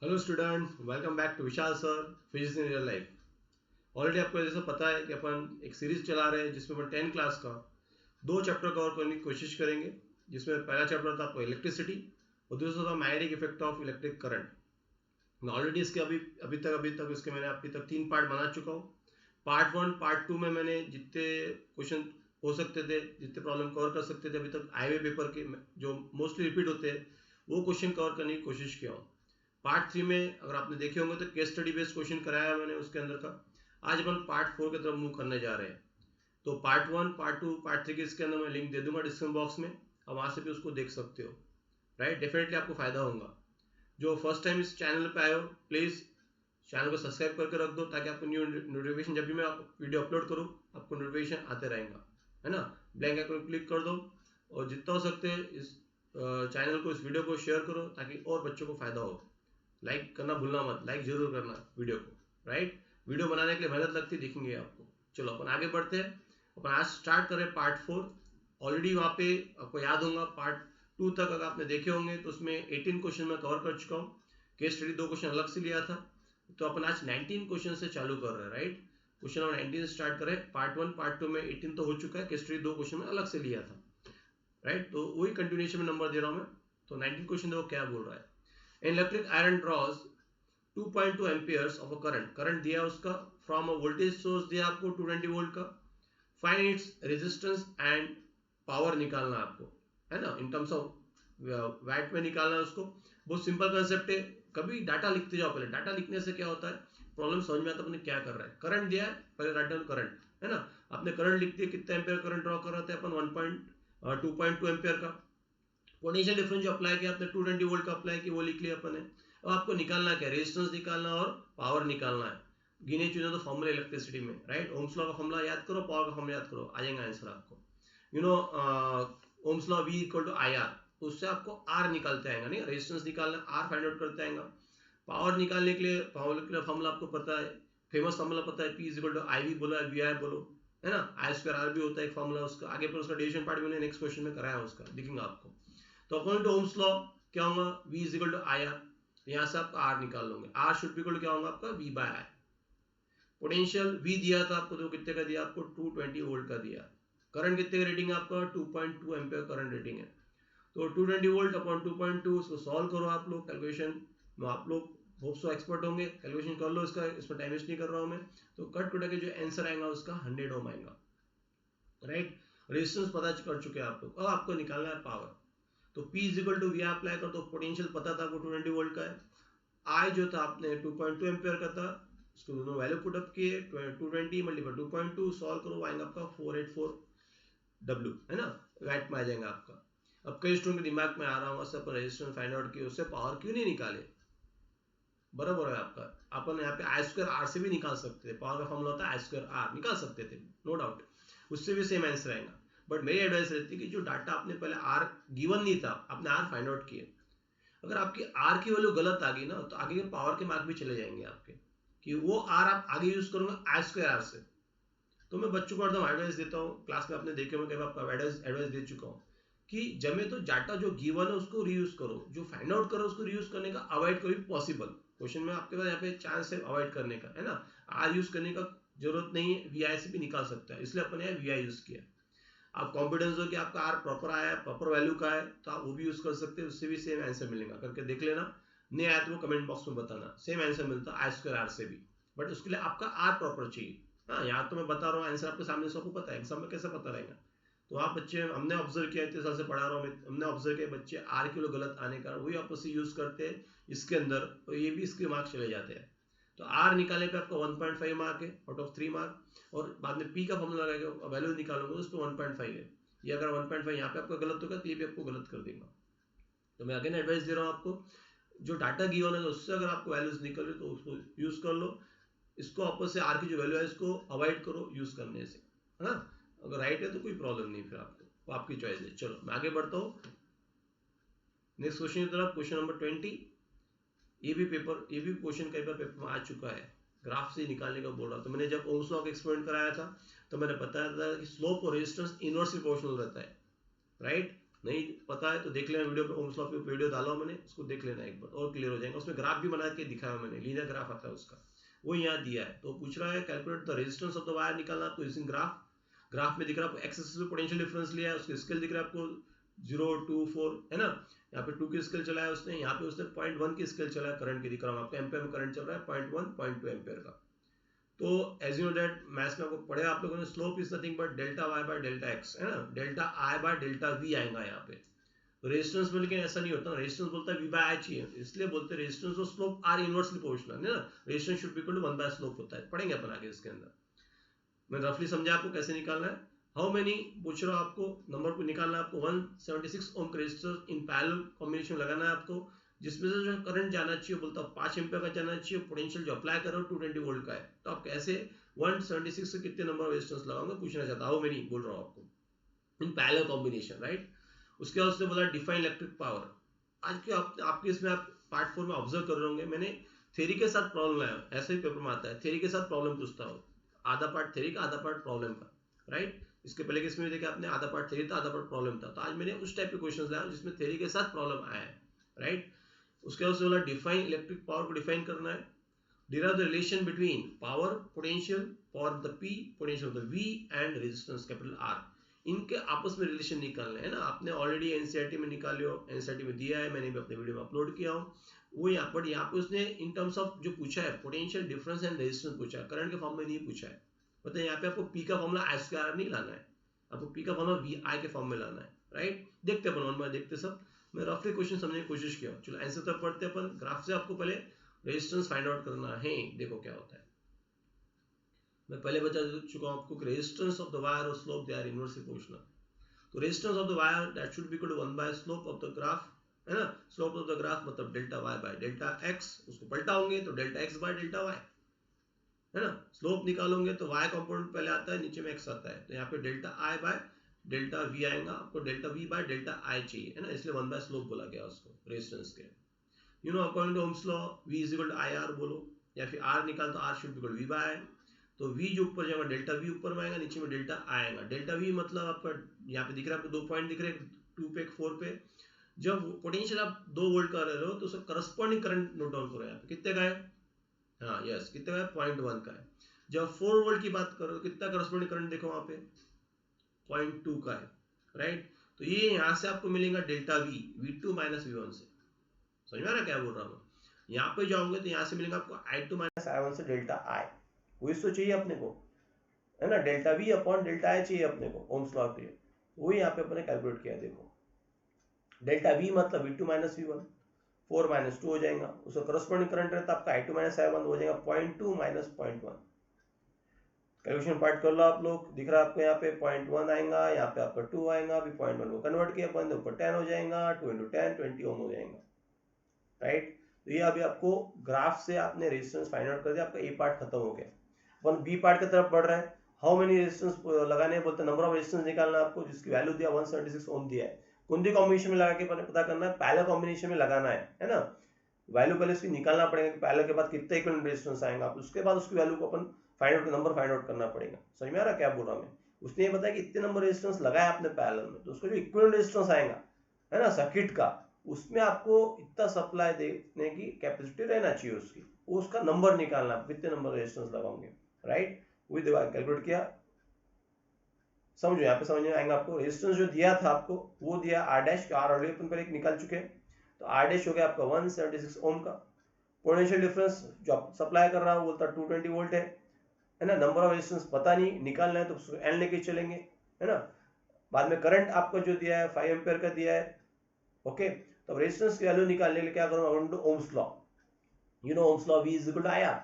Hello student, welcome back to Vishal sir physics in real life. Already आपको जैसा पता है कि अपन एक सीरीज चला रहे हैं जिसमें अपन 10 क्लास का दो चैप्टर कवर करने की कोशिश करेंगे। जिसमें पहला चैप्टर था आपको इलेक्ट्रिसिटी और दूसरा था magnetic effect of electric current. मैं ऑलरेडी इसके अभी तक इसके मैंने अभी तक 3 पार्ट बना चुका हूँ। पार्ट 1 पार्ट 2 में मैंने जितने क्वेश्चन हो सकते थे, जितने प्रॉब्लम कवर कर सकते थे अभी तक हाईवे पेपर के जो मोस्टली रिपीट होते हैं वो क्वेश्चन कवर करने की कोशिश किया हूँ। पार्ट 3 में अगर आपने देखे होंगे तो केस स्टडी बेस्ड क्वेश्चन कराया मैंने उसके अंदर का। आज अपन पार्ट 4 की तरफ मूव करने जा रहे हैं। तो पार्ट 1 पार्ट 2 पार्ट 3 के इसके अंदर मैं लिंक दे दूंगा डिस्क्रिप्शन बॉक्स में, अब वहां से भी उसको देख सकते हो। राइट, डेफिनेटली आपको फायदा होगा। जो फर्स्ट टाइम इस चैनल पे आए हो प्लीज चैनल को सब्सक्राइब करके रख दो ताकि आपको न्यू नोटिफिकेशन जब भी मैं वीडियो अपलोड करूँ आपको नोटिफिकेशन आते रहेगा, है ना। ब्लैंक आइकन क्लिक कर दो और जितना हो सकते इस चैनल को, इस वीडियो को शेयर करो ताकि और बच्चों को फायदा हो। लाइक करना भूलना मत, लाइक जरूर करना वीडियो को। राइट, वीडियो बनाने के लिए मेहनत लगती है, दिखेंगे आपको। चलो अपन आगे बढ़ते हैं। अपन आज स्टार्ट करें पार्ट 4। ऑलरेडी वहाँ पे आपको याद होगा पार्ट 2 तक अगर आपने देखे होंगे तो उसमें 18 क्वेश्चन मैं कवर कर चुका हूँ। केस स्टडी 2 क्वेश्चन अलग से लिया था। तो अपन आज 19 क्वेश्चन से चालू कर रहे हैं। राइट, क्वेश्चन नंबर 19 से स्टार्ट करें। पार्ट 1 पार्ट 2 में 18 तो हो चुका है, केस स्टडी 2 क्वेश्चन में अलग से लिया था। राइट, तो वही कंटिन्यूएशन में नंबर दे रहा हूँ मैं। तो 19 क्वेश्चन देखो क्या बोल रहा है। Electric iron draws 2.2 amperes of a current दिया उसका फ्रॉम अ वोल्टेज सोर्स दिया आपको 220 वोल्ट का। Find its resistance and power निकालना आपको, है ना, इन टर्म्स ऑफ वैट में निकालना है उसको। बहुत सिंपल कंसेप्ट है। कभी डाटा लिखते जाओ, पहले डाटा लिखने से क्या होता है प्रॉब्लम समझ में आता है अपने क्या कर रहा है। करंट दिया है, पहले राइट डाउन करंट, है ना। आपने करंट लिख दिया, कितना एम्पियर करंट ड्रॉ कर रहे थे अपन 2.2 एम्पियर का। पोटेंशियल डिफरेंस जो अप्लाई किया आपने 220 वोल्ट का अप्लाई किया वो लिख लिया अपन ने। अब आपको निकालना क्या, रेजिस्टेंस निकालना और पावर निकालना है। गिने चुने तो फॉर्मूला इलेक्ट्रिसिटी में। राइट, ओम्स लॉ का फॉर्मूला याद करो, पावर का फॉर्मूला याद करो, आ जाएगा आंसर आपको। You know Ohm's law V equal to I R, तो उससे आपको आर निकालते आएगा, नहीं रेजिस्टेंस निकालना, आर फाइंड आउट करते आएगा। पावर निकालने के लिए पावर के लिए फॉर्मूला आपको पता है, फेमस फॉर्मूला पता है, P is equal to I V बोलो वी आई बोलो, है ना। आई स्क्वायर आर भी होता है एक फॉर्मूला उसका, आगे पर उसका डेरिवेशन पार्ट मैंने नेक्स्ट क्वेश्चन में कराया उसका, दिखेगा आपको। तो अकॉर्डिंग टू ओम्स लॉ क्या होगा, V is equal to I R. यहाँ से आप आर निकाल लोगे, R should be equal to क्या होगा आपका V by I. Potential V दिया था आपको, तो कितने का दिया आपको 220 वोल्ट का दिया। करंट कितने का रेटिंग आपका 2.2 एम्पियर करंट रेटिंग है। तो 220 वोल्ट अपॉन 2.2 इसको सॉल्व करो आप लोग कैलकुलेशन में। आप लोग होप सो एक्सपर्ट होंगे, कैलकुलेशन कर लो इसका, इसमें टाइम वेस्ट नहीं कर रहा हूँ मैं। तो कट कट के जो आंसर आएगा उसका 100 ओम आएगा। राइट, रेजिस्टेंस पता कर चुके हैं आप लोग, अब आपको निकालना है पावर। तो P is equal to V apply कर, तो पोटेंशियल पता था आपको 220 वोल्ट का है। I जो था आपने 2.2 एम्पियर का था, इसको दोनों वैल्यू पुट अप किए, 220 मल्टीपल 2.2 सॉल्व करो, आएगा आपका 484 W, है ना, वैट में आ जाएगा आपका। अब कई स्टूडेंट के दिमाग में आ रहा होगा सर पर रेजिस्टेंस फाइंड आउट किए, उससे पावर क्यों नहीं निकाले। बराबर है आपका। अपन यहाँ पे आई स्क्वायर आर से भी निकाल सकते थे, पावर का फॉर्मूला होता है आई स्क्वायर आर, निकाल सकते थे नो डाउट, उससे भी सेम आंसर आएगा। बट मेरी एडवाइस रहती है कि जो डाटा आपने पहले आर गिवन नहीं था, आपने आर फाइंड आउट किए, अगर आपकी आर की वैल्यू गलत आ गई ना तो आगे के पावर के मार्क भी चले जाएंगे आपके, कि वो आर आप आगे यूज करोगे आई स्क्वायर आर से। तो मैं बच्चों को एकदम एडवाइस देता हूँ, क्लास में आपने देखे होंगे कई बार एडवाइस दे चुका हूँ कि जब में तो डाटा जो गिवन है उसको रीयूज करो, जो फाइंड आउट करो उसको रीयूज करने का अवॉइड करो पॉसिबल। क्वेश्चन में आपके पास यहाँ पे चांस है अवॉइड करने का, है ना। आर यूज करने का जरूरत नहीं है, वी आई से भी निकाल सकता है, इसलिए अपन ने वी आई यूज किया। आप कॉन्फिडेंस हो कि आपका आर प्रॉपर आया है, प्रॉपर वैल्यू का है, तो आप वो भी यूज कर सकते हैं, उससे भी सेम आंसर मिलेगा, करके देख लेना। नहीं आया तो वो कमेंट बॉक्स में बताना, सेम आंसर मिलता है आई स्क्वायर आर से भी। बट उसके लिए आपका आर प्रॉपर चाहिए। हाँ, यहाँ तो मैं बता रहा हूँ आंसर आपके सामने, सबको पता है, एग्जाम में कैसे पता रहेगा। तो आप बच्चे, हमने ऑब्जर्व किया, इतने साल से पढ़ा रहा हूँ, हमने ऑब्जर्व किया बच्चे आर किलो गलत आने का वही आपस से यूज करते हैं इसके अंदर, तो ये भी इसके मार्क्स चले जाते हैं। तो आर निकालने पे आपका 1.5 मार्क है आउट ऑफ 3 मार्क, और बाद में पी का फॉर्मूला लगाएगा वैल्यू निकालोगे तो उस पर 1.5 है। ये अगर 1.5 यहाँ पे आपका गलत होगा तो ये भी आपको गलत कर देगा। तो मैं अगेन एडवाइस दे रहा हूँ आपको, जो डाटा गिवन है उससे अगर आपको वैल्यूज निकल रही तो उसको यूज कर लो। इसको आपस से आर की जो वैल्यू है इसको अवॉइड करो यूज करने से, है ना। अगर राइट है तो कोई प्रॉब्लम नहीं, फिर आपको वो आपकी चॉइस है। चलो मैं आगे बढ़ता हूँ नेक्स्ट क्वेश्चन की तरफ। Question number 20। ये भी क्वेश्चन कई बार पेपर में आ चुका है, ग्राफ से निकालने का बोल रहा था। मैंने जब ओम्स लॉ का एक्सपेरिमेंट कराया था तो मैंने बताया था कि स्लोप और रेजिस्टेंस इनवर्सली प्रोपोर्शनल रहता है। राइट, नहीं पता है तो देख लेना वीडियो पे, ओम्स लॉ पे वीडियो डाला हूं मैंने, उसको देख लेना एक बार और क्लियर हो जाएगा। उसमें ग्राफ भी बना के दिखाया मैंने, लीनियर ग्राफ आता है उसका, वो यहाँ दिया है। तो पूछ रहा है calculate the resistance of the wire निकालना आपको यूजिंग ग्राफ। ग्राफ में दिख रहा है आपको एक्स एक्सिस पे पोटेंशियल डिफरेंस लिया है, उसके स्केल दिख रहा है आपको 0 2 4 है ना, यहाँ पे 2 की स्केल चलाया उसने, यहाँ पे उसने 0.1 की स्केल चलाया, करंट की दिख रहा हूँ आपको, एम्पेयर में करंट चल रहा है 0.1 0.2 एम्पेयर का। तो as you know that maths में आपको पढ़े आप लोगों ने, slope is nothing but delta y by delta x है ना, delta I by delta V आएगा यहाँ पे। तो रेजिस्टेंस में लेकिन ऐसा नहीं होता, रेजिस्टेंस बोलता है वी बाय आई चाहिए, इसलिए बोलते हैं रेजिस्टेंस और स्लोप आर इनवर्सली प्रोपोर्शनल है ना, resistance should be equal to 1 by slope होता है, पढ़ेंगे अपन आगे इसके अंदर। मैं रफली समझा आपको कैसे निकालना है। हाउ मेनी पूछ रहा हूँ आपको, नंबर को निकालना है आपको, 176 ohm resistor in parallel combination लगाना है आपको, जिसमें से जो करंट जाना चाहिए बोलता हूँ 5 एम्पीयर का जाना चाहिए, पोटेंशियल जो अप्लाई करो 220 वोल्ट का है। तो आप कैसे 176 से कितने नंबर रेजिस्टेंस लगाओगे पूछना चाहता हूँ, हाउ मेनी बोल रहा हूँ आपको इन पैरेलल कॉम्बिनेशन, राइट। उसके बाद उसने बोला डिफाइन इलेक्ट्रिक पावर। आज के आपके इसमें आप पार्ट 4 में ऑब्जर्व कर रहे होंगे, मैंने थ्योरी के साथ प्रॉब्लम लाया, ऐसे ही पेपर में आता है, थ्योरी के साथ प्रॉब्लम पूछता हूँ, आधा पार्ट थ्योरी का आधा पार्ट प्रॉब्लम का, राइट। इसके पहले के इसमें देखा आपने, आधा पार्ट थ्योरी था आधा पार्ट प्रॉब्लम था, तो आज मैंने उस टाइप के क्वेश्चंस लाया जिसमें थ्योरी के साथ प्रॉब्लम आया है, राइट। उसके बाद बोला डिफाइन इलेक्ट्रिक पावर को डिफाइन करना है, derive the relation between power potential for the P, potential of the V and resistance capital R, इनके आपस में रिलेशन निकालना है ना। आपने ऑलरेडी एनसीईआरटी में निकाले हो, एनसीईआरटी में दिया है, मैंने भी अपने वीडियो में अपलोड किया हूँ वो यहाँ पर। यहाँ पे उसने इन टर्म्स ऑफ जो पूछा है पोटेंशियल डिफरेंस एंड रेजिस्टेंस पूछा है, करंट के फॉर्म में नहीं पूछा है। मतलब यहाँ पे आपको पी का फॉर्मूला आई स्क्वायर नहीं लाना है, आपको पी का फॉर्मूला वी आई के फॉर्म में लाना है, राइट। देखते अपन वन बाय देखते सब, मैं रफली क्वेश्चन समझने की कोशिश किया। चलो आंसर तक पढ़ते अपन। ग्राफ से आपको पहले रेजिस्टेंस फाइंड आउट करना है, देखो क्या होता है। मैं पहले बता चुका हूं आपको, रेजिस्टेंस ऑफ द वायर और slope they are inversely proportional. तो resistance of the wire that should be equal to 1 by slope of the graph, है ना। स्लोप ऑफ द ग्राफ मतलब delta y by delta x, उसको पलटाओगे तो delta x by delta y, है ना। Slope निकालोगे तो y कंपोनेंट पहले आता है, नीचे में x आता है, तो यहाँ पे delta I by delta V आएगा, आपको डेल्टा वी बाय डेल्टा आई चाहिए, है ना, इसलिए 1 बाय स्लोप बोला गया उसको रेजिस्टेंस के। You know according to Ohm's law v is equal to I R बोलो, या फिर r निकाल तो r should be equal to v by I. तो v जो ऊपर जाएगा डेल्टा v ऊपर में आएगा, नीचे में डेल्टा आई आएगा। डेल्टा v मतलब आपका यहाँ पे दिख रहा है, आपको 2 पॉइंट दिख रहे हैं, 2 पे 4 पे। जब पोटेंशियल आप 2 वोल्ट का रहे हो तो उसका करस्पॉन्डिंग करंट नोट डाउन करो, यहाँ पे कितने का है, हाँ यस कितने का है, 0.1 का है। जब 4 वोल्ट की बात करो कितना करस्पॉन्डिंग करंट देखो वहां पे 0.2 का है, राइट। तो ये यहां से आपको मिलेगा delta we, v2 minus v1 से। समझ में आ रहा क्या बोल रहा हूँ। यहाँ पे जाओगे तो यहाँ से मिलेगा आपको i2 माइनस i1 से डेल्टा i, वही तो चाहिए अपने को, है ना। Delta we upon delta i चाहिए अपने को ओम्स लॉ के, वही यहाँ पे अपने कैलकुलेट किया। देखो डेल्टा वी मतलब v2 माइनस v1, 4 माइनस 2 हो जाएगा, उसका करस्पॉन्डिंग करंट रहता है आपका i2 माइनस i1 हो जाएगा 0.2 माइनस 0.1। कैलकुलेशन पार्ट कर लो आप लोग, दिख रहा है आपको यहाँ पे 0.1 आएगा, यहाँ पे आपका 2 आएगा, अभी 0.1 को कन्वर्ट किया अपन, ऊपर 10 हो जाएगा, 2 into 10 20 ओम हो जाएगा, राइट। तो ये अभी आपको ग्राफ से आपने रेजिस्टेंस फाइंड आउट कर दिया, आपका ए पार्ट खत्म हो गया। अपन बी पार्ट की तरफ बढ़ रहा है, हाउ मेनी रेजिस्टेंस लगाने बोलते हैं, नंबर ऑफ रेजिस्टेंस निकालना आपको, जिसकी वैल्यू दिया 176 ओम दिया है। कौन सी कॉम्बिनेशन में लगा के पता करना है, पैरेलल कॉम्बिनेशन में लगाना है ना। वैल्यू पहले इसकी निकालना पड़ेगा कि पैरेलल के बाद कितने इक्विवेलेंट रेजिस्टेंस आएगा, उसके बाद उसकी वैल्यू को अपन find out, number find out करना पड़ेगा। समझ में आ रहा क्या बोल रहा मैं। उसने ये बताया कि इतने नंबर रेजिस्टेंस लगाया आपने पैरेलल में, तो उसका जो इक्विवेलेंट रेजिस्टेंस आएगा, है ना, सर्किट का, उसमें आपको इतना सप्लाई देने की कैपेसिटी रहना चाहिए उसकी, उसका नंबर निकालना, कितने नंबर रेजिस्टेंस लगाओगे, राइट। वही देखो कैलकुलेट किया, समझो यहाँ पे समझ में आएगा आपको। रेजिस्टेंस जो दिया था आपको वो दिया आर डैश, आर ऑलरेडी अपन पर एक निकाल चुके हैं, तो आर डैश हो गया आपका 176 ओम का। पोटेंशियल डिफरेंस जो आप सप्लाई कर रहा है वो बोलता 220 वोल्ट है ना। नंबर ऑफ रेजिस्टेंस पता नहीं, निकालना है तो उसको एन लेके चलेंगे, है ना। बाद में करंट आपको जो दिया है 5 एम्पीयर का दिया है, ओके। तो रेजिस्टेंस की वैल्यू निकालने के लिए क्या करूंगा, according to Ohm's law, you know Ohm's law v is equal to I R,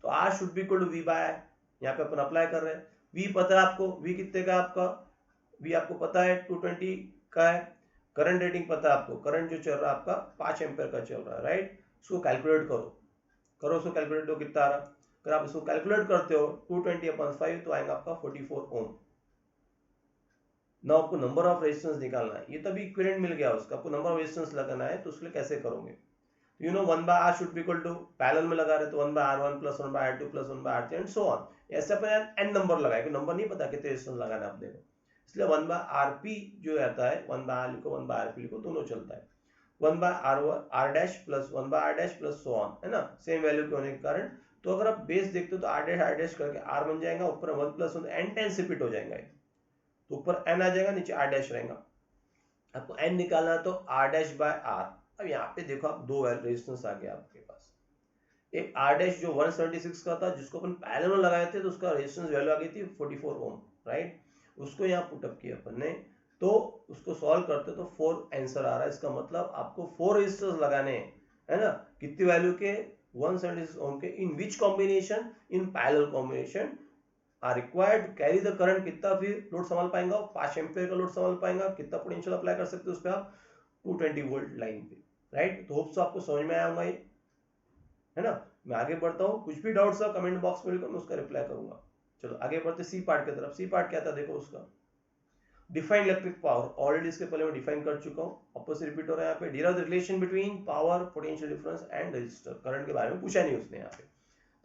तो r should be equal to v by I. यहाँ पे अपन अप्लाई कर रहे हैं, v पता है आपको, v कितने का आपका, v आपको पता है 220 का है। करंट रेटिंग पता है आपको, करंट जो चल रहा है आपका 5 एम्पीयर का चल रहा है, राइट। उसको कैलकुलेट करो उसको कैलकुलेट दो कितना आ रहा। अगर आप इसको कैलकुलेट करते हो 220/5 तो आएगा आपका 44 ओम। ना आपको नंबर ऑफ रेजिस्टेंस निकालना है, ये तभी इक्विवेलेंट मिल गया उसका, आपको नंबर ऑफ रेजिस्टेंस लगाना है, तो उसके लिए कैसे करोगे, you know 1/r should be equal to, parallel में लगा रहे तो 1/r1 plus 1/r2 plus 1/r3 and so on. ऐसे अपन एन नंबर लगाए, नंबर नहीं पता कितने रेजिस्टेंस लगाना है अपने को, इसलिए 1/Rp जो रहता है, 1/R लिखो 1/Rp लिखो, दोनों चलता है। 1/R dash plus 1/R dash plus so on, है ना, सेम वैल्यू के होने के कारण। तो अगर आप बेस देखते हो तो R डैश करके R बन जाएगा, ऊपर 1 प्लस 1 n टाइम्स रिपीट हो जाएगा, तो ऊपर n आ जाएगा, नीचे R डैश रहेगा। आपको n निकालना है तो R डैश बाय R। अब यहाँ पे देखो आप दो रेजिस्टेंस आ गया आपके पास, एक R डैश जो 176 का था जिसको अपन पैरेलल में लगाए थे, तो उसका रेजिस्टेंस वैल्यू आ गई थी 44 ओम, राइट। उसको यहाँ पुटअप किया अपन ने, तो उसको सॉल्व करते तो 4 आंसर आ रहा है। इसका मतलब आपको 4 रेजिस्टेंस लगाने हैं, है ना, कितनी वैल्यू के, 176 ओम के, in which combination, in parallel combination are required to carry the current. कितना फिर लोड संभाल पाएगा, 5 एम्पियर का लोड संभाल पाएगा, कितना पोटेंशियल अप्लाई कर सकते हो उस पर आप, 220 वोल्ट लाइन पे, राइट। तो होप्स आपको समझ में आया होगा ये, है ना। मैं आगे बढ़ता हूँ, कुछ भी डाउट्स है कमेंट बॉक्स में लिखो, मैं उसका रिप्लाई करूंगा। चलो आगे बढ़ते सी पार्ट की तरफ। सी पार्ट क्या था देखो उसका, डिफाइन इलेक्ट्रिक पावर, ऑलरेडी इसके पहले मैं डिफाइन कर चुका हूँ, वापस रिपीट हो रहा है यहाँ पे। Derive the relation between power, potential difference and resistor. Current के बारे में पूछा नहीं उसने यहाँ पे,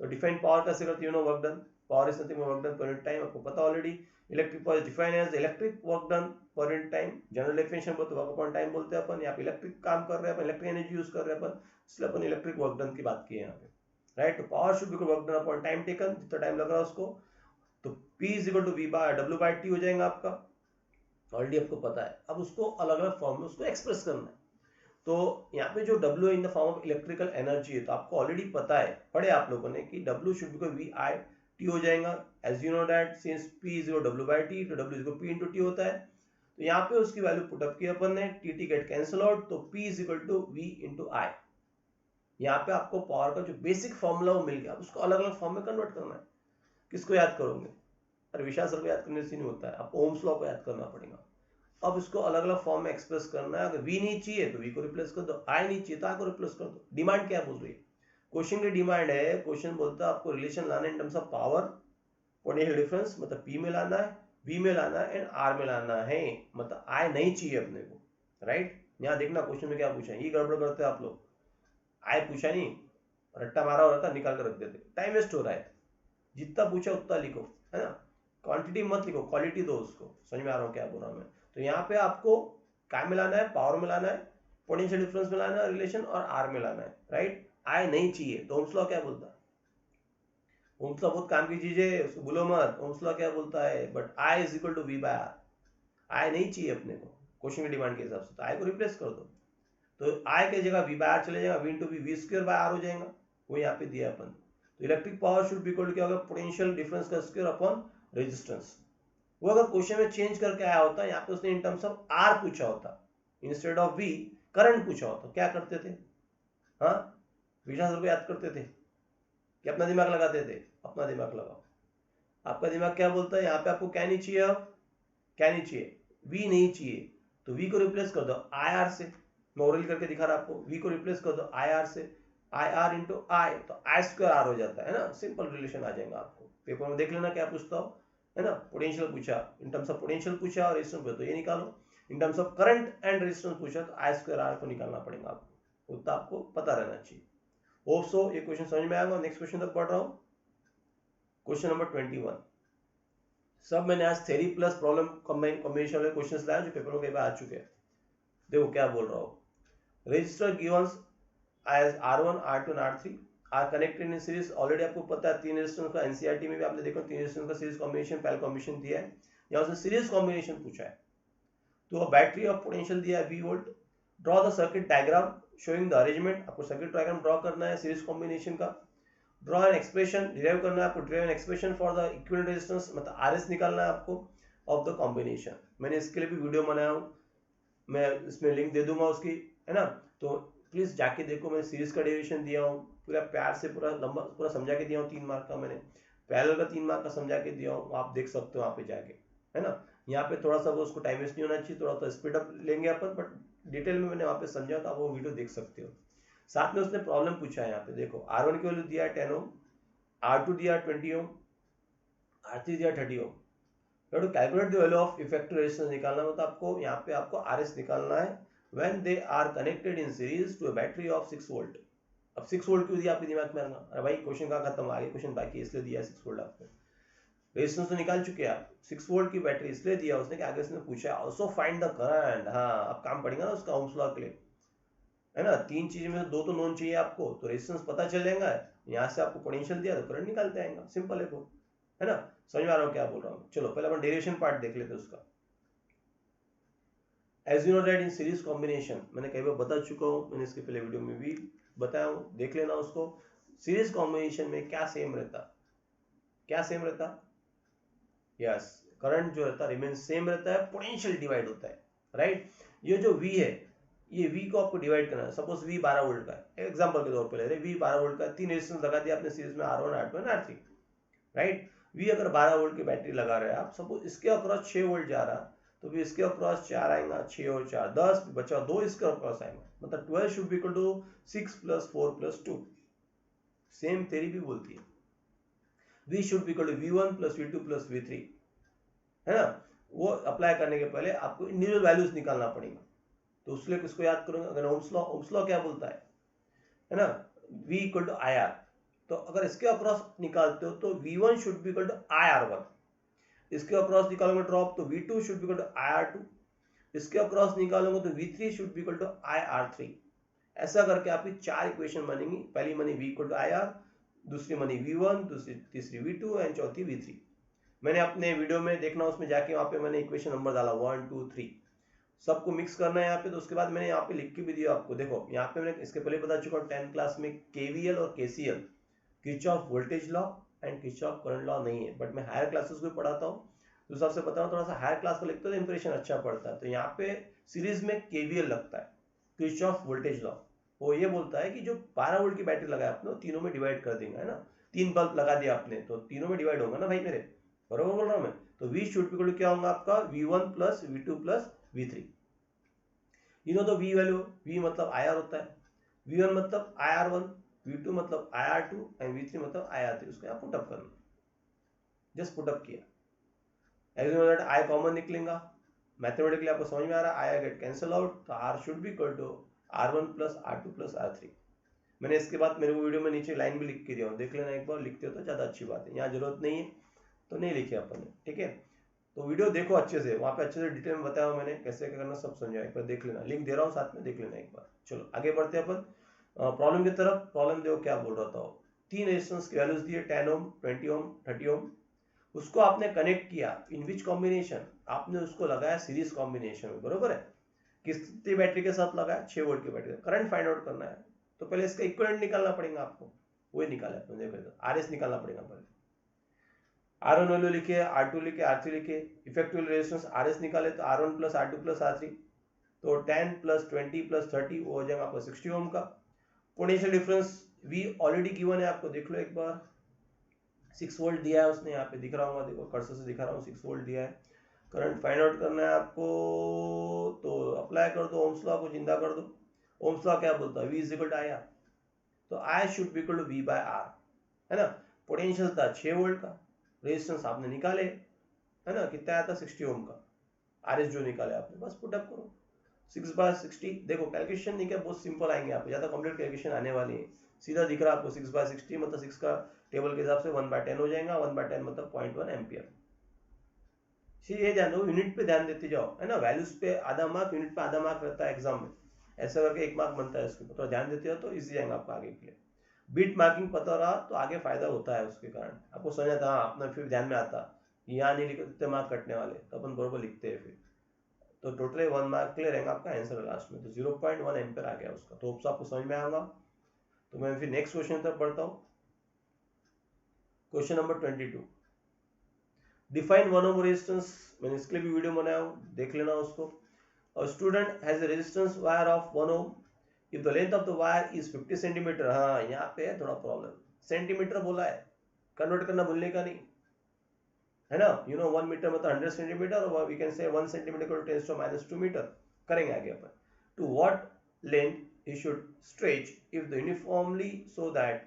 तो डिफाइन पावर कैसे करते हो, work done, power is nothing work done per unit time, आपको पता ऑलरेडी। Electric power is defined as electric work done per unit time, general definition बोलते वर्क अपॉन टाइम बोलते हैं अपन। यहाँ पे इलेक्ट्रिक काम कर रहे हैं अपन, इलेक्ट्रिक एनर्जी यूज कर रहे हैं अपन, इसलिए अपन इलेक्ट्रिक वर्क डन की बात की है यहाँ पे, राइट। तो power should be work done upon time taken, जितना टाइम लग रहा है उसको, तो P is equal to V by W by T हो जाएगा आपका, ऑलरेडी आपको पता है। अब उसको अलग अलग फॉर्म में उसको एक्सप्रेस करना है, तो यहाँ पे जो W है in the form of electrical energy है, तो आपको ऑलरेडी पता है, पढ़े आप लोगों ने, कि W should be V I T हो जाएगा, as you know that since P is equal W by T, तो W is equal P into T होता है। तो यहाँ पे उसकी वैल्यू पुट अप की अपन ने, T गेट कैंसिल आउट, तो P is equal to V into I। यहाँ पे आपको पावर का जो बेसिक फॉर्मूला वो मिल गया, उसको अलग अलग फॉर्म में कन्वर्ट करना है। किसको याद करोगे, अरे विशाल सर को याद करने से नहीं होता है, आपको ओम्स लॉ को याद करना पड़ेगा। अब इसको अलग अलग फॉर्म में एक्सप्रेस करना है। अगर V नहीं चाहिए तो V को रिप्लेस कर दो, I नहीं चाहिए तो I को रिप्लेस कर दो। डिमांड क्या बोल रही है, क्वेश्चन की डिमांड है, क्वेश्चन बोलता है आपको रिलेशन लाना है in terms of power, potential difference मतलब P में लाना है, V में लाना है एंड R में लाना है, मतलब I नहीं चाहिए अपने को, राइट। यहाँ देखना क्वेश्चन में क्या पूछा है, ये गड़बड़ करते हैं आप लोग, I पूछा नहीं, रट्टा मारा हो रहा था, निकाल कर रख देते, टाइम वेस्ट हो रहा है। जितना पूछा उतना लिखो, है ना, क्वांटिटी मत लिखो, क्वालिटी दो उसको। समझ में आ रहा हूँ क्या बोल रहा हूँ मैं। तो यहाँ पे आपको क्या मिलाना है, पावर मिलाना है, पोटेंशियल डिफरेंस मिलाना है, रिलेशन, और आर मिलाना है, राइट। आई नहीं चाहिए तो ओम्स लॉ क्या बोलता है, ओम्स लॉ बहुत काम की चीज है, उसको भूलो मत। ओम्स लॉ क्या बोलता है, but I is equal to V by R. I नहीं चाहिए अपने को क्वेश्चन की डिमांड के हिसाब से, तो आई को रिप्लेस कर दो, तो आई की जगह वी बाय आर चले जाएगा, V into V square by R हो जाएगा, वो यहाँ पे दिया अपन। तो electric power should be equal to क्या होगा, पोटेंशियल डिफरेंस का स्क्वायर अपॉन रेजिस्टेंस। वो अगर क्वेश्चन में चेंज करके आया होता, यहाँ पे उसने इन टर्म्स ऑफ आर पूछा होता, इंस्टेड ऑफ वी करंट पूछा होता, क्या करते थे, हाँ विशाल सर को याद करते थे कि अपना दिमाग लगाते थे, अपना दिमाग लगाओ। आपका दिमाग क्या बोलता है, यहाँ पे आपको क्या नहीं चाहिए, अब क्या नहीं चाहिए, वी नहीं चाहिए, तो वी को रिप्लेस कर दो आई आर से, मैं ओरल करके दिखा रहा आपको, वी को रिप्लेस कर दो आई आर से, आई आर इंटू आई, तो आई स्क्वायर आर हो जाता है ना, सिंपल रिलेशन आ जाएगा आपको। पेपर में देख लेना क्या पूछता हो, है ना, पोटेंशियल पूछा, इन टर्म्स ऑफ पोटेंशियल पूछा और रेजिस्टेंस पूछा तो ये निकालो, in terms of current and resistance पूछा तो आई स्क्वायर आर को निकालना पड़ेगा आपको, उतना आपको पता रहना चाहिए। होप सो ये क्वेश्चन समझ में आएगा। नेक्स्ट क्वेश्चन तक पढ़ रहा हूँ, क्वेश्चन नंबर 21। सब मैंने आज थ्योरी प्लस प्रॉब्लम कॉम्बिनेशन वाले क्वेश्चंस लाए जो पेपर में कई बार आ चुके हैं। देखो क्या बोल रहा हूँ, रजिस्टर गिवंस एज R1 R2 और R3 are connected in series. Already आपको पता है तीन रेजिस्टेंस का, एनसीईआरटी में भी आपने देखो तीन रेजिस्टेंस का सीरीज कॉम्बिनेशन, पैरेलल कॉम्बिनेशन दिया है, यहाँ से सीरीज कॉम्बिनेशन पूछा है। तो बैटरी ऑफ पोटेंशियल दिया है 20 volt, draw the circuit diagram showing the arrangement, आपको सर्किट डायग्राम ड्रॉ करना है सीरीज कॉम्बिनेशन का। ड्रॉ एन एक्सप्रेशन, डिराइव करना है आपको, derive an expression for the equivalent resistance मतलब आरएस निकालना है आपको ऑफ द कॉम्बिनेशन। मैंने इसके लिए भी वीडियो बनाया हूँ, मैं इसमें लिंक दे दूंगा उसकी, है ना, तो प्लीज जाके देखो। मैं सीरीज का डेरिवेशन दिया हूँ पूरा प्यार से, पूरा लंबा पूरा समझा के दिया हूँ, 3 मार्क का मैंने, पैरेलल का 3 मार्क का समझा के दिया हूँ, आप देख सकते हो वहाँ पे जाके, है ना। यहाँ पे थोड़ा सा वो उसको टाइम वेस्ट नहीं होना चाहिए, थोड़ा सा स्पीड अप लेंगे अपन, बट डिटेल में मैंने वहाँ पे समझा, तो आप वो वीडियो देख सकते हो। साथ में उसने प्रॉब्लम पूछा है यहाँ पे, देखो R1 की वैल्यू दिया है 10 ओम, R2 दिया 20 ओम, R3 दिया 30 ohm. To calculate the value of effective resistance निकालना, मतलब आपको यहाँ पे आपको आरएस निकालना है when they are connected in series to a battery of 6 volt. अब 6 वोल्ट क्यों दिया आपके दिमाग में आना, अरे भाई क्वेश्चन का खत्म, आगे क्वेश्चन बाकी इसलिए दिया 6 वोल्ट आपको। रेजिस्टेंस तो निकाल चुके हैं आप, 6 वोल्ट की बैटरी इसलिए दिया उसने कि आगे उसने पूछा ऑल्सो फाइंड द करंट। हाँ, अब काम पड़ेगा ना उसका ओम्स लॉ के लिए, है ना। 3 चीज में से 2 तो नोन चाहिए आपको, तो रेजिस्टेंस पता चल जाएगा, यहाँ से आपको पोटेंशियल दिया तो करंट निकालते आएगा, सिंपल है वो, है ना। समझ में आ रहा हूँ क्या बोल रहा हूँ। चलो पहले अपन डेरिवेशन पार्ट देख लेते हैं उसका। As you know that in series combination, मैंने कई बार बता चुका हूँ, मैंने इसके पहले वीडियो में भी बताया हूँ, देख लेना उसको। सीरीज कॉम्बिनेशन में क्या सेम रहता, क्या सेम रहता, यस, करंट जो रहता रिमेन सेम रहता है, पोटेंशियल डिवाइड होता है, राइट। ये जो V है, ये V को आपको डिवाइड करना है। सपोज V 12 वोल्ट का है, एग्जांपल के तौर पे ले रहे, V 12 वोल्ट का, 3 रेजिस्टेंस लगा दिया आपने सीरीज में, R1 R2 R3, right. V अगर 12 वोल्ट की बैटरी लगा रहे हैं आप, सपोज इसके अक्रॉस 6 वोल्ट जा रहा, तो भी इसके अक्रॉस 4 आएगा, 6 और 4 10, बचा 2 इसके अक्रॉस आएगा, मतलब 12 should be equal to 6 + 4 + 2। Same theory भी बोलती है V should be equal to V1 + V2 + V3, है ना। वो अप्लाई करने के पहले आपको इंडिविजुअल वैल्यूज निकालना पड़ेगा, तो उसके लिए किसको याद करूंगा, अगर ओम्स लॉ क्या बोलता है ना, V इक्वल टू IR। तो अगर इसके अक्रॉस निकालते हो तो V1 should be equal to IR1, इसके अक्रॉस निकालोगे ड्रॉप तो V2 should be equal to IR2, इसके अक्रॉस निकालोगे तो V3 should be equal to IR3। ऐसा करके आपकी 4 इक्वेशन बनेंगी, पहली बनी V इक्वल टू IR, दूसरी बनी V1, दूसरी तीसरी V2 एंड चौथी V3। मैंने अपने वीडियो में देखना, उसमें जाके वहां पे मैंने इक्वेशन नंबर डाला 1 2 3, सबको मिक्स करना है यहाँ पे। तो उसके बाद मैंने यहाँ पे लिख के भी दिया आपको, देखो यहाँ पे मैंने इसके पहले बता चुका हूँ 10th क्लास में KVL और KCL, Kirchhoff voltage law and Kirchhoff current law नहीं है, बट मैं हायर क्लासेस को पढ़ाता हूँ, तो सबसे बता रहा हूँ, थोड़ा सा हायर क्लास को लिखते हो तो इंप्रेशन अच्छा पड़ता है। तो यहाँ पे सीरीज में KVL लगता है, किरचॉफ वोल्टेज लॉ। वो ये बोलता है कि जो 12 वोल्ट की बैटरी लगाया आपने, तीनों में डिवाइड कर देंगे, है ना। 3 बल्ब लगा दिया आपने तो तीनों में डिवाइड होगा ना भाई मेरे, बरोबर बोल रहा हूँ मैं। तो V should be equal to क्या होगा आपका, V1 + V2 + V3। You know the V value, V मतलब IR होता है, V1 मतलब IR1, V2 मतलब IR2 एंड V3 मतलब IR3। उसको यहाँ पुटअप करना, जस्ट पुटअप किया, I कॉमन निकलेगा, मैथमेटिकली आपको समझ में आ रहा है, I गेट कैंसिल आउट, तो R should be equal to R1 + R2 + R3। मैंने इसके बाद मेरे वीडियो में नीचे लाइन भी लिख के दिया हूँ, देख लेना एक बार, लिखते हो तो ज़्यादा अच्छी बात है, यहाँ जरूरत नहीं है तो नहीं लिखे अपन ने, ठीक है। तो वीडियो देखो अच्छे से, वहाँ पे अच्छे से डिटेल में बताया मैंने कैसे क्या करना, सब समझाया, एक बार देख लेना, लिंक दे रहा हूँ साथ में, देख लेना एक बार। चलो आगे बढ़ते हैं अपन प्रॉब्लम की तरफ। प्रॉब्लम देखो क्या बोल रहा था, 3 रेजिस्टेंस की वैल्यूज दिए, 10 ओम, 20 ओम, 30 ओम, उसको आपने कनेक्ट किया, इन विच कॉम्बिनेशन, आपने उसको लगाया सीरीज कॉम्बिनेशन में, बरोबर है। कितनी बैटरी के साथ लगाया, 6 वोल्ट की बैटरी, करंट फाइंड आउट करना है, तो पहले इसका इक्विवेलेंट निकालना पड़ेगा आपको, वही निकाला है, देखो RS निकालना पड़ेगा पहले। R1 वैल्यू लिखे, R2 लिखे, R3 लिखे, इफेक्टिव रेजिस्टेंस RS निकाले तो R1 + R2 + R3, तो 10 + 20 + 30 वो हो जाएगा आपको 60 ओम का। Potential difference V already given है आपको, देख लो एक बार, 6 वोल्ट दिया है उसने, यहाँ पे दिख रहा होगा, देखो कर्सर से दिखा रहा हूँ, 6 वोल्ट दिया है। करंट फाइंड आउट करना है आपको, तो अप्लाई कर दो ओम्स लॉ को, जिंदा कर दो। ओम्स लॉ क्या बोलता है, V = IR, तो I should be equal to V/R, है ना। पोटेंशियल था 6 वोल्ट का, रेजिस्टेंस आपने निकाले, है ना, कितना आया था 60 ओम का, RS जो निकाले आपने, बस पुटअप करो 6/60। देखो कैलकुलेशन नहीं क्या, बहुत सिंपल आएंगे आपको, ज्यादा कॉम्प्लिकेट कैलकुलेशन आने वाली है, सीधा दिख रहा है आपको 6/60 मतलब 6 का टेबल के हिसाब से 1/10 हो जाएगा, 1/10 मतलब 0.1 एम्पियर। ये ध्यान दो, यूनिट पे ध्यान देते जाओ, है ना, वैल्यूज पे आधा मार्क, यूनिट पे आधा मार्क रहता है एग्जाम में, ऐसा करके 1 मार्क बनता है इसके ऊपर, तो ध्यान देते हो तो इजी जाएगा आपका आगे के लिए। बीट मार्किंग पता रहा तो आगे फायदा होता है, उसके कारण आपको समझ आता, हाँ अपना फिर ध्यान में आता, यहाँ नहीं लिखे कितने मार्क कटने वाले, तो अपन बरोबर लिखते हैं फिर, तो टोटल 1 मार्क के लिए रहेगा आपका आंसर लास्ट में, तो 0.1 एम्पियर आ गया उसका। तो होप्स आपको समझ में आएगा। तो मैं फिर नेक्स्ट क्वेश्चन तक बढ़ता हूँ, question number 22, define 1 ohm resistance. मैंने इसके लिए भी वीडियो बनाया हूँ, देख लेना उसको। A student has a resistance wire of 1 ohm if the length of the wire is 50 centimetre. हाँ यहाँ पे है थोड़ा प्रॉब्लम, सेंटीमीटर बोला है, कन्वर्ट करना भूलने का नहीं, है ना। यू नो 1 मीटर मतलब 100 सेंटीमीटर, और वी कैन से 1 सेंटीमीटर को 10⁻² मीटर करेंगे आगे अपन। To what length he should stretch if the uniformly so that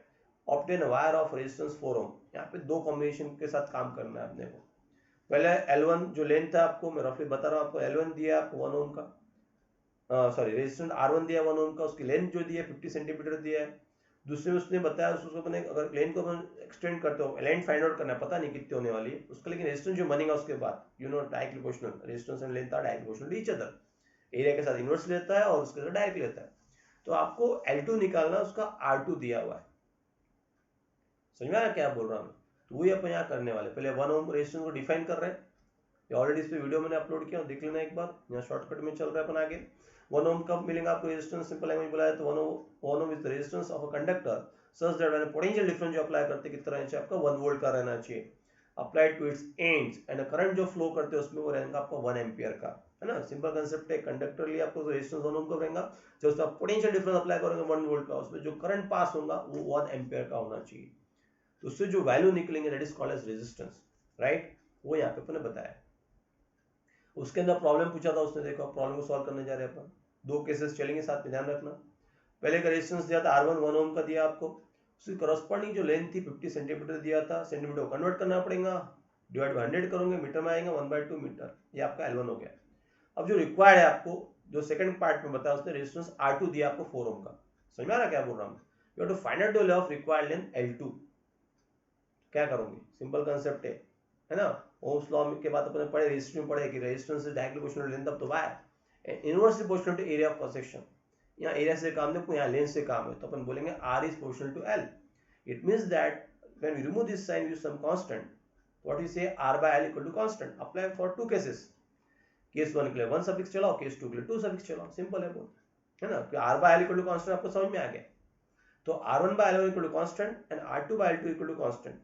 obtain a wire of resistance 4 ohm। यहाँ पे दो कॉम्बिनेशन के साथ काम करना है अपने को। पहले L1 जो लेंथ है आपको मैं रफली बता रहा हूँ आपको, L1 दिया आपको 1 ओम का, सॉरी रेजिस्टेंस R1 दिया 1 ओम का, उसकी लेंथ जो दी है 50 सेंटीमीटर दिया है, दूसरे में उसने बताया उसको अपने अगर लेन को अपन एक्सटेंड करते हो, लेन फाइंड आउट करना है, पता नहीं कितनी होने वाली है उसका, लेकिन रेजिस्टेंस जो बनेगा उसके बाद you know directly proportional, resistance and length are directly proportional to each other, area के साथ इनवर्स लेता है और उसके साथ डायरेक्ट लेता है। तो आपको L2 निकालना, उसका R2 दिया हुआ है, समझ में आया क्या बोल रहा हूँ? तो वही अपन यहाँ करने वाले, पहले 1 ओम रेजिस्टेंस को डिफाइन कर रहे हैं, ये ऑलरेडी इस पे वीडियो मैंने अपलोड किया, देख लेना एक बार, यहाँ शॉर्टकट में चल रहा है अपन आगे। 1 ओम कब मिलेगा आपको रेजिस्टेंस, सिंपल लैंग्वेज बोला है तो 1 ohm is the resistance of a conductor such that when potential difference जो अप्लाई करते कितना रहना चाहिए आपका 1 वोल्ट का रहना चाहिए, applied to its ends, and current जो फ्लो करते हैं उसमें वो रहेगा आपका 1 एम्पियर का, है ना। सिंपल कंसेप्ट है, कंडक्टर लिए आपको रेजिस्टेंस 1 ओम का रहेगा, जब उसका पोटेंशियल डिफरेंस अप्लाई करेंगे 1 वोल्ट का, उसमें जो करंट पास होगा वो 1 एम्पियर का होना चाहिए, तो उससे जो वैल्यू निकलेंगे that is called as resistance, right. वो यहाँ पे अपने बताया। उसके अंदर प्रॉब्लम पूछा था उसने, देखो प्रॉब्लम को सॉल्व करने जा रहे हैं अपन, दो केसेस चलेंगे साथ में, ध्यान रखना। पहले का रेजिस्टेंस दिया था R1 1 ओम का दिया आपको, उसकी करस्पॉन्डिंग जो लेंथ थी 50 सेंटीमीटर दिया था, सेंटीमीटर को कन्वर्ट करना पड़ेगा, डिवाइड बाय 100 करोगे, मीटर में आएगा 1/2 मीटर, ये आपका L1 हो गया। अब जो रिक्वायर्ड है आपको, जो सेकंड पार्ट में बताया उसने, रेजिस्टेंस R2 दिया आपको 4 ओम का, समझ में आ रहा क्या बोल रहा हूँ? You have to find out the value of required length L2, क्या करोगे, सिंपल कंसेप्ट है ना। ओम्स लॉ के बाद अपने पढ़े, रेजिस्टेंस में पढ़े कि resistance is directly proportional to length of the wire, inversely proportional to area of cross section. यहाँ एरिया से काम नहीं, यहाँ लेंथ से काम है, तो अपन बोलेंगे R is proportional to L। It means that when we remove this sign use some constant, what we say R by L equal to constant, apply for two cases, case 1 के लिए 1 suffix चलाओ, case 2 के लिए 2 suffix चलाओ, simple है बहुत, है ना। कि R by L equal to constant आपको समझ में आ गया, तो R1 by L1 equal to constant and R2 by L2 equal to constant,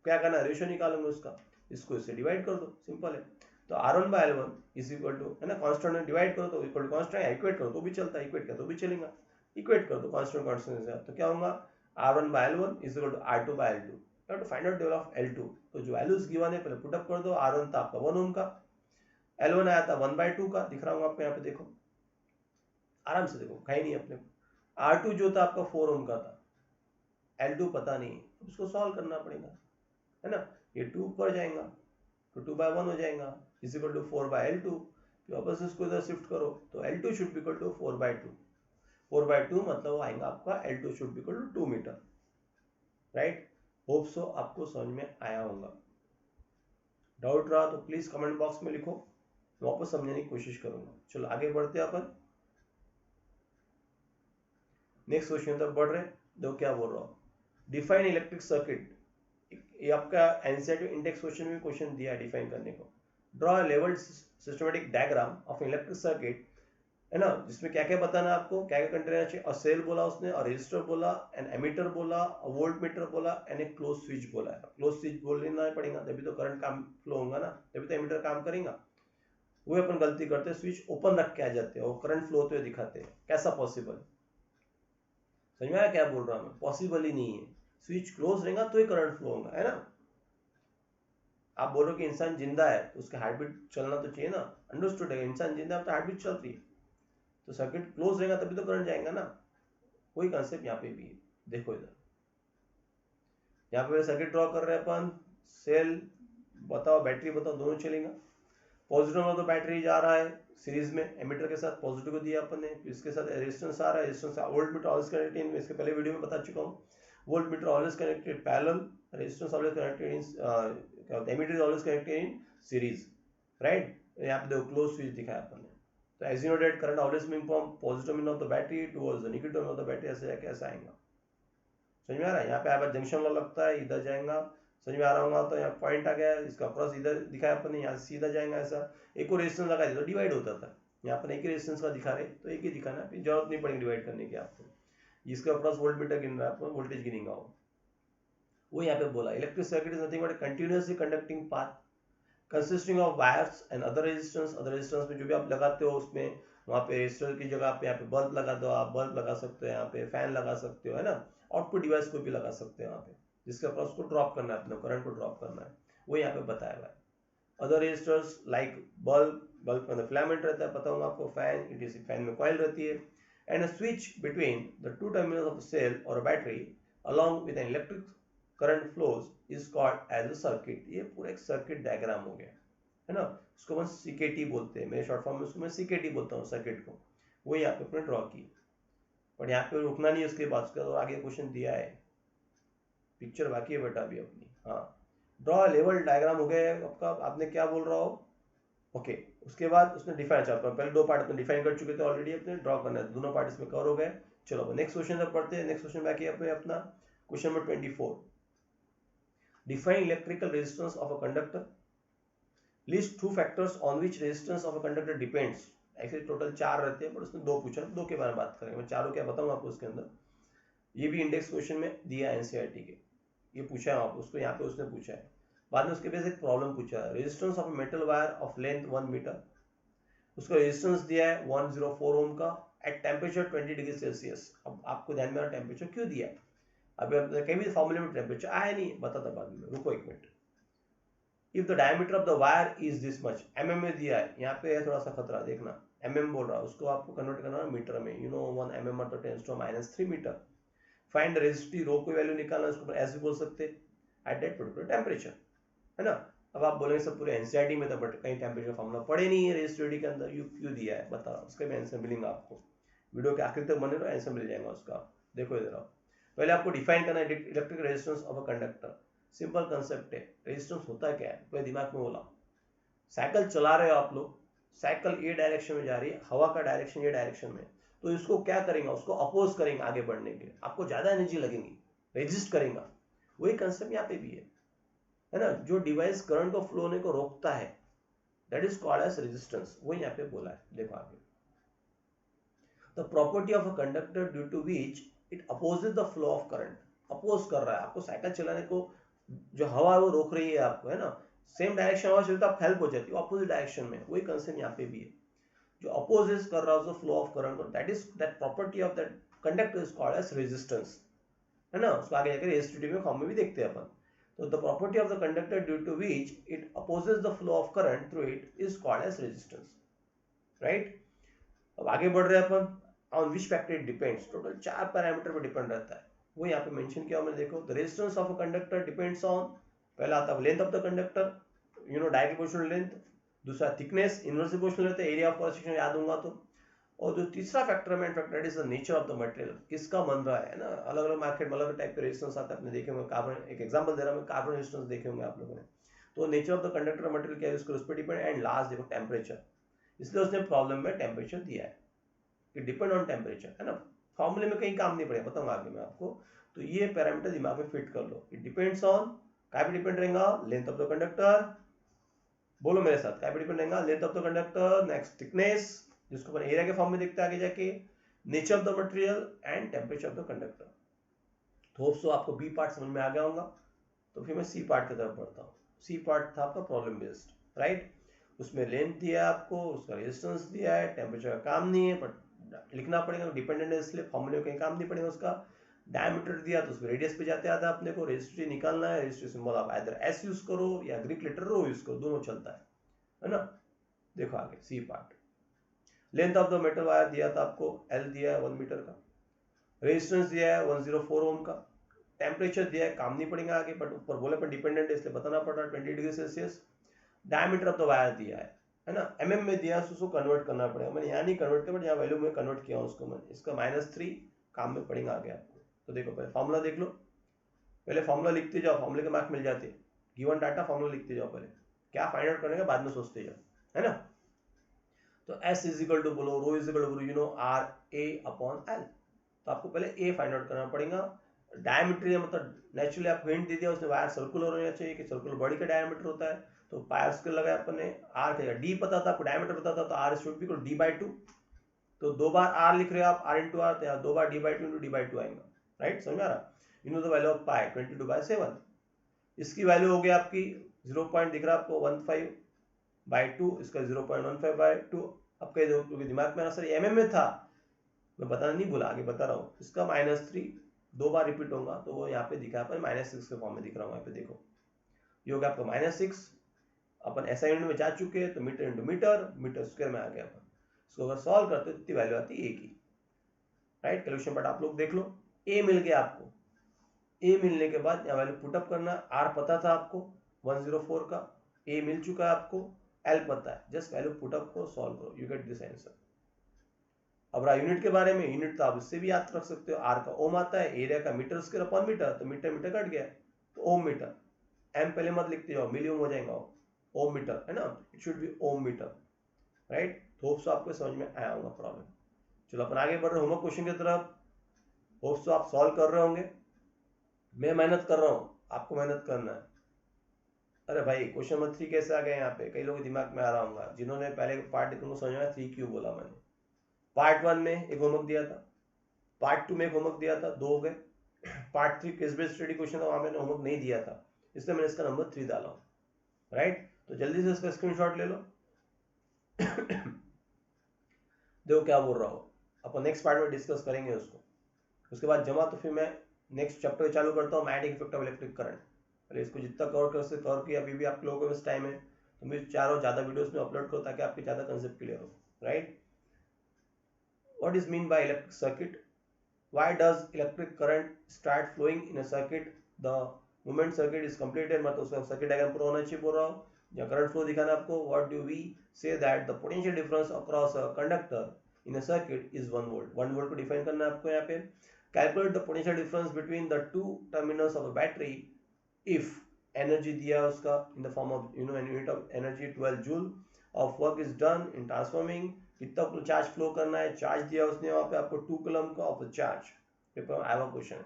क्या करना है, रेशियो निकालूंगा उसका, इसको इससे डिवाइड कर दो, सिंपल है। तो R1 by L1 is equal to, है ना, कांस्टेंट में डिवाइड करो तो इक्वल टू कांस्टेंट, इक्वेट करो तो भी चलता है, इक्वेट कर तो भी चलेगा, इक्वेट कर दो कांस्टेंट कांस्टेंट से, तो क्या होगा R1 by L1 is equal to R2 by L2, you have to find out the value of L2। तो जो वैल्यूज गिवन है पहले पुट अप कर दो, R1 था आपका 1 ओम का, L1 आया था 1/2 का, दिख रहा हूँ आपको यहाँ पे, देखो आराम से देखो, खाई नहीं अपने को। R2 जो था आपका 4 ओम का था, L2 पता नहीं, तो उसको सॉल्व करना पड़ेगा, है ना। ये 2 ऊपर जाएगा तो 2/1 हो जाएगा, इज इक्वल टू 4/L2, फिर वापस इसको इधर शिफ्ट करो तो L2 should be equal to 4/2, 4/2 मतलब आएगा आपका L2 should be equal to 2 metre, right. Hope so आपको समझ में आया होगा, डाउट रहा तो प्लीज कमेंट बॉक्स में लिखो, वापस समझने की कोशिश करूंगा। चलो आगे बढ़ते हैं अपन, नेक्स्ट क्वेश्चन तक बढ़ रहे, देखो क्या बोल रहा हूँ, डिफाइन इलेक्ट्रिक सर्किट, ये आपका एनसीईआरटी इंडेक्स क्वेश्चन में क्वेश्चन दिया है डिफाइन करने को। Draw labelled systematic diagram of electric circuit, है ना, जिसमें क्या क्या बताना आपको, क्या क्या कंटेनर चाहिए, और सेल बोला उसने, और रजिस्टर बोला, एन एमीटर बोला, वोल्ट मीटर बोला, एंड एक क्लोज स्विच बोला है। क्लोज स्विच बोलना पड़ेगा तभी तो करंट काम फ्लो होगा ना, तभी तो एमीटर काम करेगा। वो अपन गलती करते हैं, स्विच ओपन रख के आ जाते हैं और करंट फ्लो होते हुए दिखाते हैं, कैसा पॉसिबल, समझ में आया क्या बोल रहा हूँ, पॉसिबल ही नहीं है, स्विच क्लोज रहेगा तो ही करंट फ्लो होगा, है ना। आप बोलो कि इंसान जिंदा है तो उसका हार्ट बीट चलना तो चाहिए ना, अंडरस्टूड है, इंसान जिंदा है तो हार्ट बीट चल रही है, तो सर्किट क्लोज रहेगा तभी तो करंट जाएगा ना। वही कंसेप्ट यहाँ पे भी है, देखो इधर, यहाँ पे सर्किट ड्रॉ कर रहे हैं अपन, सेल बताओ, बैटरी बताओ, दोनों चलेगा। पॉजिटिव में तो बैटरी जा रहा है सीरीज में एमीटर के साथ, पॉजिटिव को दिया अपन ने, इसके साथ रेजिस्टेंस आ रहा है, resistance voltmeter always connected in, इसके पहले वीडियो में बता चुका हूँ, voltmeter always connected parallel, resistance always connected in, ammeter is always connected in series, right. यहाँ पे देखो क्लोज स्विच दिखाया अपन ने, तो as you know that current always being from positive terminal of the battery towards the negative terminal of the battery, ऐसे जाके ऐसा आएगा, समझ में आ रहा है। यहाँ पे आप जंक्शन लॉ लगता है, इधर जाएगा, समझ में आ रहा होगा, तो यहाँ पॉइंट आ गया, इसका क्रॉस इधर दिखाया अपन ने, यहाँ सीधा जाएगा ऐसा, एक को रेजिस्टेंस लगा दिया तो डिवाइड होता था, यहाँ पर एक ही रेजिस्टेंस का दिखा रहे तो एक ही दिखाना, फिर जरूरत नहीं पड़ेगी डिवाइड करने की आपको, इसका क्रॉस वोल्ट मीटर गिन रहा है आपको, वोल्टेज गिनेगा वो यहाँ पे बोला, electric circuit is nothing but continuously conducting path consisting of wires and other resistance में जो भी आप लगाते हो उसमें, वहाँ पे रेजिस्टर की जगह पे यहाँ पे बल्ब लगा दो, आप बल्ब लगा सकते हो, यहाँ पे फैन लगा सकते हो, है ना, आउटपुट डिवाइस को भी लगा सकते हैं वहाँ पे, जिसके ऊपर उसको ड्रॉप करना है, अपने करंट को ड्रॉप करना है, वो यहाँ पे बताया हुआ है। अदर रेजिस्टर्स लाइक बल्ब के अंदर फिलामेंट रहता है, पता होगा आपको, फैन इट इज फैन में कॉइल रहती है, and a switch between the two terminals of cell और a battery along with an electric current flows is called as a circuit. ये पूरा एक सर्किट डायग्राम हो गया, है ना, उसको हम सीकेटी बोलते हैं, मेरे शॉर्ट फॉर्म में उसको मैं सीकेटी बोलता हूँ सर्किट को, वो यहाँ पे अपने ड्रॉ की। बट यहाँ पे रुकना नहीं है, उसके बाद उसका तो आगे क्वेश्चन दिया है, पिक्चर बाकी है बेटा अभी अपनी। हाँ, ड्रॉ लेवल डायग्राम हो गया आपका, आपने क्या बोल रहा हो, ओके। उसके बाद उसने डिफाइन, अच्छा पहले दो पार्ट अपने डिफाइन कर चुके थे ऑलरेडी, अपने ड्रॉ करना है, दोनों पार्ट इसमें कवर हो गए। चलो नेक्स्ट क्वेश्चन जब पढ़ते हैं, नेक्स्ट क्वेश्चन बाकी है अपना question number 24। Define electrical resistance of a conductor, list two factors on which resistance of a conductor depends. Actually total 4 रहते हैं, बट उसने 2 पूछा, 2 के बारे में बात करेंगे, मैं चारों क्या बताऊंगा आपको उसके अंदर। ये भी इंडेक्स क्वेश्चन में दिया है एनसीईआरटी के, ये पूछा है आप उसको, यहाँ पे उसने पूछा है। बाद में उसके पास एक प्रॉब्लम पूछा है, resistance of metal wire of length 1 metre, उसका रेजिस्टेंस दिया है 104 ओम का एट टेम्परेचर 20 डिग्री सेल्सियस। अब आपको ध्यान में आ टेम्परेचर क्यों दिया है, अभी कहीं भी फॉर्मूले में टेम्परेचर आया नहीं, बताता बाद में, रुको एक minute. If the diameter of the wire is this much, MM में दिया है, यहाँ पे है थोड़ा सा खतरा, देखना एमएम बोल रहा है, उसको आपको कन्वर्ट करना है मीटर में, यू नो 1 mm मतलब 10⁻³ मीटर। फाइंड रेजिस्टिव रो की वैल्यू निकालना, उसको ऐसे बोल सकते एट दैट पर्टिकुलर टेम्परेचर, है ना। अब आप बोलेंगे सब पूरे एनसीईआरटी में था, बट कहीं टेम्परेचर फॉर्मूला पड़े नहीं है रेजिस्टिविटी के अंदर, यू क्यों दिया है बता रहा हूँ, उसका भी आंसर मिलेगा आपको, वीडियो के आखिर तक बने रहो, आंसर मिल जाएगा उसका। देखो इधर आओ, पहले आपको डिफाइन करना है electric resistance of a conductor. Simple concept है, रेजिस्टेंस होता क्या है, तो दिमाग में बोला, साइकिल चला रहे हो आप लोग, साइकिल ये डायरेक्शन में जा रही है, हवा का डायरेक्शन ये डायरेक्शन में, तो इसको क्या करेंगे, उसको अपोज करेंगे आगे बढ़ने के लिए, आपको ज्यादा एनर्जी लगेगी, रेजिस्ट करेगा। वही कंसेप्ट यहाँ पे भी है ना, जो डिवाइस करंट को फ्लो होने को रोकता है, that is called as resistance, वही यहाँ पे बोला है। देखो आगे, the property of a conductor due to which it opposes the flow of current, oppose कर रहा है आपको, साइकिल चलाने को जो हवा है वो रोक रही है आपको, है ना, सेम डायरेक्शन हवा चलती है तो आप हेल्प हो जाती है, अपोजिट डायरेक्शन में, वही कंसेप्ट यहाँ पे भी है, जो अपोजेस कर रहा है flow of current, that is that property of that conductor is called as resistance, है ना। उसको आगे जाकर रेजिस्टिविटी में फॉर्म में भी देखते हैं अपन। तो the property of the conductor due to which it opposes the flow of current through it is called as resistance, right. अब आगे बढ़ रहे हैं अपन, on which factor it depends, total 4 parameter पर डिपेंड रहता है, वो यहाँ पे मेंशन किया मैंने, देखो the resistance of a conductor depends on, पहला आता है length of the conductor, you know direct proportional length, दूसरा thickness, inversely proportional length, area of cross section याद होगा तो, और जो तीसरा factor main factor is the nature of the material, किसका बन रहा है ना, अलग अलग मार्केट में अलग टाइप के रेजिस्टेंस आते हैं, आपने देखे होंगे, कार्बन, एक एग्जांपल दे रहा हूं, कार्बन रेजिस्टेंस देखे होंगे आप लोगों ने, तो nature of the conductor material क्या है उसको उस पर डिपेंड, एंड लास्ट देखो टेम्परेचर, इसलिए उसने प्रॉब्लम में टेम्परेचर दिया है, इट डिपेंड ऑन टेम्परेचर, है ना, फॉर्मूले में कहीं काम नहीं पड़ेगा, बताऊंगा आगे मैं आपको। तो ये पैरामीटर दिमाग में फिट कर लो, इट डिपेंड्स ऑन, क्या पे डिपेंड रहेगा, लेंथ ऑफ द कंडक्टर, बोलो मेरे साथ, क्या पे डिपेंड रहेगा, length of the conductor, next thickness, जिसको अपन एरिया के फॉर्म में देखते हैं आगे जाके, nature of the material and temperature of the conductor. तो होप सो आपको बी पार्ट समझ में आ गया होगा, तो फिर मैं सी पार्ट की तरफ बढ़ता हूँ। सी पार्ट था आपका प्रॉब्लम बेस्ड, राइट, उसमें लेंथ दिया है आपको, उसका रेजिस्टेंस दिया है, टेम्परेचर का काम नहीं है, बट लिखना पड़ेगा, डिपेंडेंट है इसलिए फॉर्मूले में कहीं काम नहीं पड़ेगा उसका। डायमीटर दिया तो उसमें रेडियस पे जाते आता है अपने को, रेजिस्टिविटी निकालना है, रेजिस्टिव सिंबल आप आइदर एस यूज करो या ग्रीक लेटर रो यूज करो, दोनों चलता है ना। देखो आगे C part, length of the metal wire दिया था आपको, एल दिया है 1 मीटर का, रेजिस्टेंस दिया है 104 ओम का, टेम्परेचर दिया है, काम नहीं पड़ेगा आगे, बट ऊपर बोले पर डिपेंडेंट है इसलिए बताना पड़ रहा है 20 degree Celsius. Diameter of the wire दिया है ना, एमएम में दिया, उसको कन्वर्ट करना पड़ेगा, मैंने यहाँ नहीं कन्वर्ट किया, बट यहाँ वैल्यू में कन्वर्ट किया उसको मैंने, इसका -3 काम में पड़ेगा आगे आपको। तो देखो पहले फॉर्मूला देख लो, पहले फॉर्मूला लिखते जाओ, फॉर्मूले के मार्क मिल जाते हैं, गिवन डाटा फॉर्मूला लिखते जाओ, पहले क्या फाइंड आउट करने का बाद में सोचते जाओ, है ना। तो S इज इक्वल टू बोलो, rho is equal to you know R A upon L, तो आपको पहले ए फाइंड आउट करना पड़ेगा। डायमीटर मतलब नेचुरली आपको हिंट दे दिया उसने, वायर सर्कुलर होना चाहिए कि सर्कुलर बॉडी का डायमीटर होता है, तो पायर स्केल लगाया अपन ने, आर का डी पता था आपको, डायमीटर पता था, तो are should be equal d/2, तो 2 बार आर लिख रहे हो आप, r इंटू आर, तो 2 बार d/2 इंटू d/2 आएगा, राइट, समझ में आ रहा। You know the value of pi 22/7, इसकी वैल्यू हो गई आपकी 0 पॉइंट दिख रहा है आपको 15/2, इसका 0.15/2। अब कह दो क्योंकि दिमाग में सर एमएम में था, मैं बताना नहीं भूला, आगे बता रहा हूँ, इसका -3 2 बार रिपीट होगा, तो वो यहाँ पे दिखा अपन -6 के फॉर्म में दिख रहा हूँ, यहाँ पे देखो ये हो गया आपका -6, अपन ऐसा यूनिट में जा चुके हैं, तो metre into metre, metre square में आ गया अपन, इसको अगर सॉल्व करते हो इतनी वैल्यू आती है ए की, राइट। कैलकुलेशन बट आप लोग देख लो, ए मिल गया आपको, ए मिलने के बाद यहाँ वैल्यू पुटअप करना, आर पता था आपको 104 का, ए मिल चुका है आपको, एल पता है, जस्ट वैल्यू पुटअप को सॉल्व करो, यू गेट दिस आंसर। अब रहा यूनिट के बारे में, यूनिट तो आप इससे भी याद रख सकते हो, आर का ओम आता है, एरिया का मीटर स्क्वायर अपॉन मीटर, तो मीटर मीटर कट गया तो ओम मीटर, एम पहले मत लिखते जाओ, मिलियन हो जाएगा, ओम मीटर है ना, it should be ohm metre, right. तो होप्स आपको समझ में आया होगा प्रॉब्लम। चलो अपन आगे बढ़ रहे होमवर्क क्वेश्चन की तरफ। होप्स आप सॉल्व कर रहे होंगे, मैं मेहनत कर रहा हूँ, आपको मेहनत करना है। अरे भाई क्वेश्चन नंबर 3 कैसे आ गए यहाँ पे, कई लोगों के दिमाग में आ रहा होगा जिन्होंने पहले पार्ट देखने को समझ में आया 3 क्यों बोला मैंने। पार्ट 1 में एक होमवर्क दिया था, पार्ट 2 में एक होमवर्क दिया था, 2 हो गए। Part 3 case based study question था, वहां मैंने होमवर्क नहीं दिया था, इसलिए मैंने इसका नंबर 3 डाला हूँ, राइट। तो जल्दी से इसका स्क्रीनशॉट ले लो। देखो क्या बोल रहा हूँ, अपन नेक्स्ट पार्ट में डिस्कस करेंगे उसको, उसके बाद जमा तो फिर मैं नेक्स्ट चैप्टर चालू करता हूँ, magnetic effect of electric current. पहले इसको जितना कवर कर सकते कवर किया, अभी भी आप लोगों को बस टाइम है तो मैं चारों ज़्यादा वीडियोस में अपलोड करो ताकि आपके ज़्यादा कंसेप्ट क्लियर हो, right. What is mean by electric circuit, why does electric current start flowing in a circuit, the moment circuit is completed, मतलब उसका सर्किट डायग्राम पूरा होना चाहिए बोल रहा हूँ, या करंट फ्लो दिखाना आपको। What do we say that the potential difference across a conductor in a circuit is 1 volt, 1 volt को डिफाइन करना है आपको यहाँ पे। Calculate the potential difference between the two terminals of a battery if energy दिया उसका in the form of unit of energy 12 joule of work is done in transforming, कितना charge flow करना है, चार्ज दिया उसने वहाँ पे आपको 2 कूलम का ऑफ चार्ज, पेपर में आया क्वेश्चन।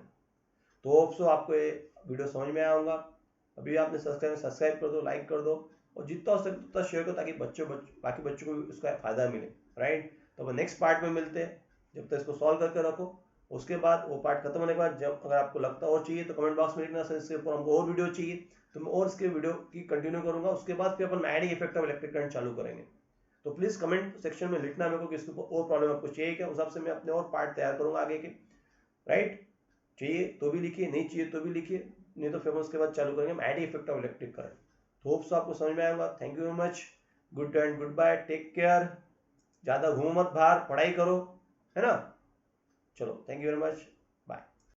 तो होप सो आपको ये वीडियो समझ में आया होगा। अभी आपने सब्सक्राइब कर दो, लाइक कर दो, और जितना हो सके उतना शेयर करो ताकि बाकी बच्चों को इसका फायदा मिले, राइट। तो अब नेक्स्ट पार्ट में मिलते हैं, जब तक इसको सॉल्व करके रखो। उसके बाद वो पार्ट खत्म होने के बाद जब अगर आपको लगता और चाहिए तो कमेंट बॉक्स में लिखना, सर इसके ऊपर हमको और वीडियो चाहिए, तो मैं और इसके वीडियो की कंटिन्यू करूंगा। उसके बाद फिर अपन magnetic effect of electric current चालू करेंगे। तो प्लीज कमेंट सेक्शन में लिखना मेरे को कि इसके ऊपर और प्रॉब्लम आपको चाहिए क्या, उस हिसाब से मैं अपने और पार्ट तैयार करूंगा आगे के, राइट। चाहिए तो भी लिखिए, नहीं चाहिए तो भी लिखिए, नहीं तो फिर उसके बाद चालू करेंगे magnetic effect of electric current. तो होप्स आपको समझ में आएगा। Thank you very much, good and goodbye, take care, ज्यादा घूमो मत बाहर, पढ़ाई करो, है ना। चलो थैंक यू वेरी मच।